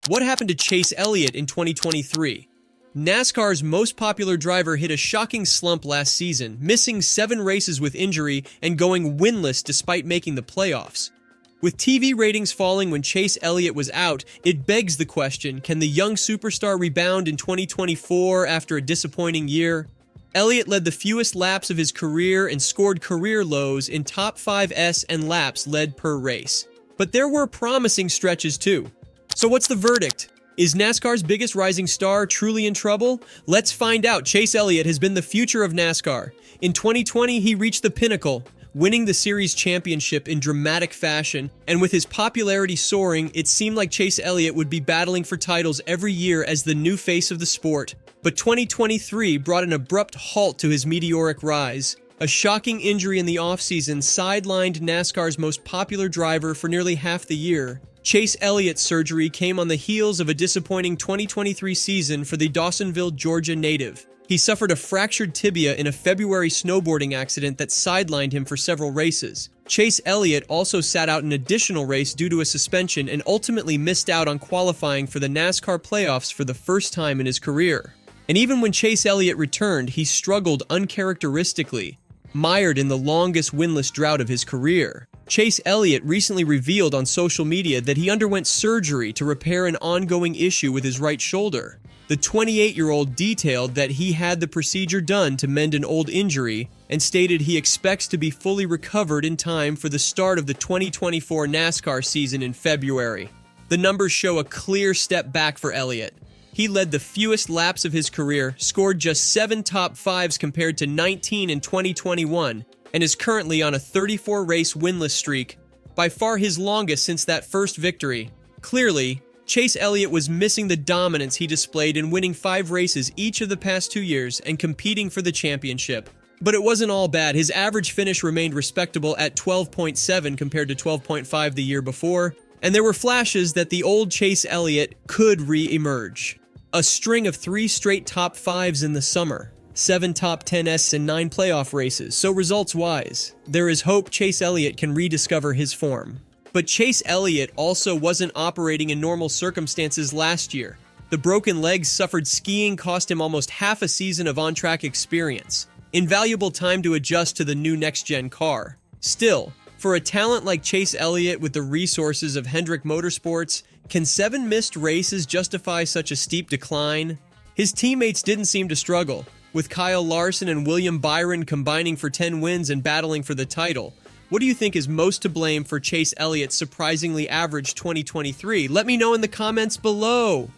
What happened to Chase Elliott in 2023? NASCAR's most popular driver hit a shocking slump last season, missing 7 races with injury and going winless despite making the playoffs. With TV ratings falling when Chase Elliott was out, it begs the question, can the young superstar rebound in 2024 after a disappointing year? Elliott led the fewest laps of his career and scored career lows in top 5s and laps led per race. But there were promising stretches too. So what's the verdict? Is NASCAR's biggest rising star truly in trouble? Let's find out. Chase Elliott has been the future of NASCAR. In 2020, he reached the pinnacle, winning the series championship in dramatic fashion, and with his popularity soaring, it seemed like Chase Elliott would be battling for titles every year as the new face of the sport. But 2023 brought an abrupt halt to his meteoric rise. A shocking injury in the offseason sidelined NASCAR's most popular driver for nearly half the year. Chase Elliott's surgery came on the heels of a disappointing 2023 season for the Dawsonville, Georgia native. He suffered a fractured tibia in a February snowboarding accident that sidelined him for several races. Chase Elliott also sat out an additional race due to a suspension and ultimately missed out on qualifying for the NASCAR playoffs for the first time in his career. And even when Chase Elliott returned, he struggled uncharacteristically, mired in the longest winless drought of his career. Chase Elliott recently revealed on social media that he underwent surgery to repair an ongoing issue with his right shoulder. The 28-year-old detailed that he had the procedure done to mend an old injury and stated he expects to be fully recovered in time for the start of the 2024 NASCAR season in February. The numbers show a clear step back for Elliott. He led the fewest laps of his career, scored just 7 top 5s compared to 19 in 2021, and is currently on a 34-race winless streak, by far his longest since that first victory. Clearly, Chase Elliott was missing the dominance he displayed in winning 5 races each of the past 2 years and competing for the championship. But it wasn't all bad. His average finish remained respectable at 12.7 compared to 12.5 the year before, and there were flashes that the old Chase Elliott could re-emerge. A string of 3 straight top 5s in the summer, 7 top 10s and 9 playoff races, so results-wise, there is hope Chase Elliott can rediscover his form. But Chase Elliott also wasn't operating in normal circumstances last year. The broken legs suffered skiing cost him almost half a season of on-track experience, invaluable time to adjust to the new next-gen car. Still, for a talent like Chase Elliott with the resources of Hendrick Motorsports, can 7 missed races justify such a steep decline? His teammates didn't seem to struggle, with Kyle Larson and William Byron combining for 10 wins and battling for the title. What do you think is most to blame for Chase Elliott's surprisingly average 2023? Let me know in the comments below.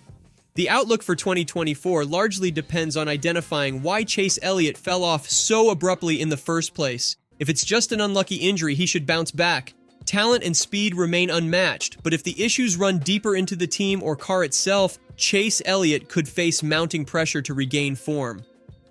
The outlook for 2024 largely depends on identifying why Chase Elliott fell off so abruptly in the first place. If it's just an unlucky injury, he should bounce back. Talent and speed remain unmatched, but if the issues run deeper into the team or car itself, Chase Elliott could face mounting pressure to regain form.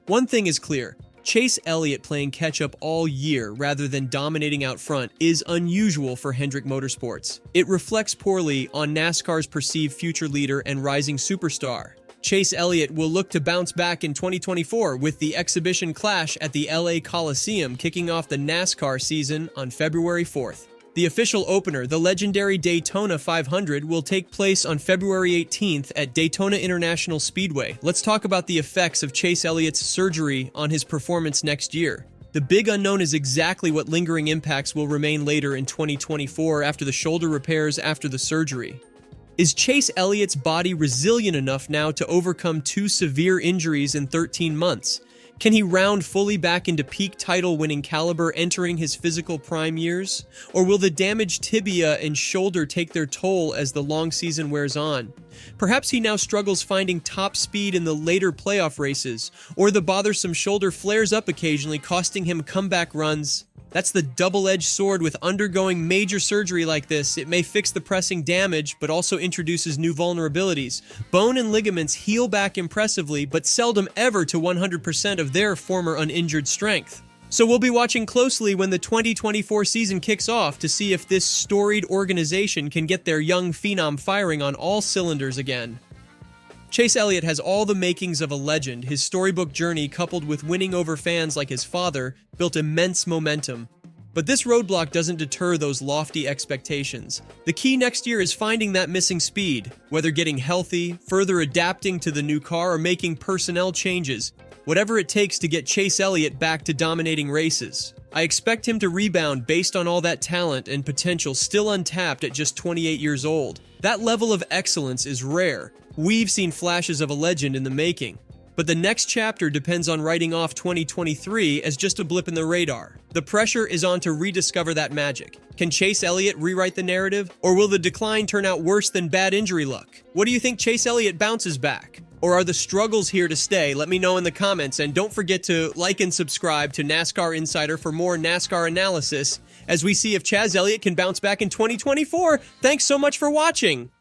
One thing is clear, Chase Elliott playing catch-up all year rather than dominating out front is unusual for Hendrick Motorsports. It reflects poorly on NASCAR's perceived future leader and rising superstar. Chase Elliott will look to bounce back in 2024 with the exhibition clash at the LA Coliseum kicking off the NASCAR season on February 4th. The official opener, the legendary Daytona 500, will take place on February 18th at Daytona International Speedway. Let's talk about the effects of Chase Elliott's surgery on his performance next year. The big unknown is exactly what lingering impacts will remain later in 2024 after the shoulder repairs after the surgery. Is Chase Elliott's body resilient enough now to overcome 2 severe injuries in 13 months? Can he round fully back into peak title-winning caliber entering his physical prime years? Or will the damaged tibia and shoulder take their toll as the long season wears on? Perhaps he now struggles finding top speed in the later playoff races, or the bothersome shoulder flares up occasionally, costing him comeback runs. That's the double-edged sword with undergoing major surgery like this. It may fix the pressing damage, but also introduces new vulnerabilities. Bone and ligaments heal back impressively, but seldom ever to 100% of their former uninjured strength. So we'll be watching closely when the 2024 season kicks off to see if this storied organization can get their young phenom firing on all cylinders again. Chase Elliott has all the makings of a legend. His storybook journey, coupled with winning over fans like his father, built immense momentum. But this roadblock doesn't deter those lofty expectations. The key next year is finding that missing speed, whether getting healthy, further adapting to the new car, or making personnel changes. Whatever it takes to get Chase Elliott back to dominating races. I expect him to rebound based on all that talent and potential still untapped at just 28 years old. That level of excellence is rare. We've seen flashes of a legend in the making. But the next chapter depends on writing off 2023 as just a blip in the radar. The pressure is on to rediscover that magic. Can Chase Elliott rewrite the narrative? Or will the decline turn out worse than bad injury luck? What do you think Chase Elliott bounces back? Or are the struggles here to stay? Let me know in the comments, and don't forget to like and subscribe to NASCAR Insider for more NASCAR analysis as we see if Chase Elliott can bounce back in 2024. Thanks so much for watching!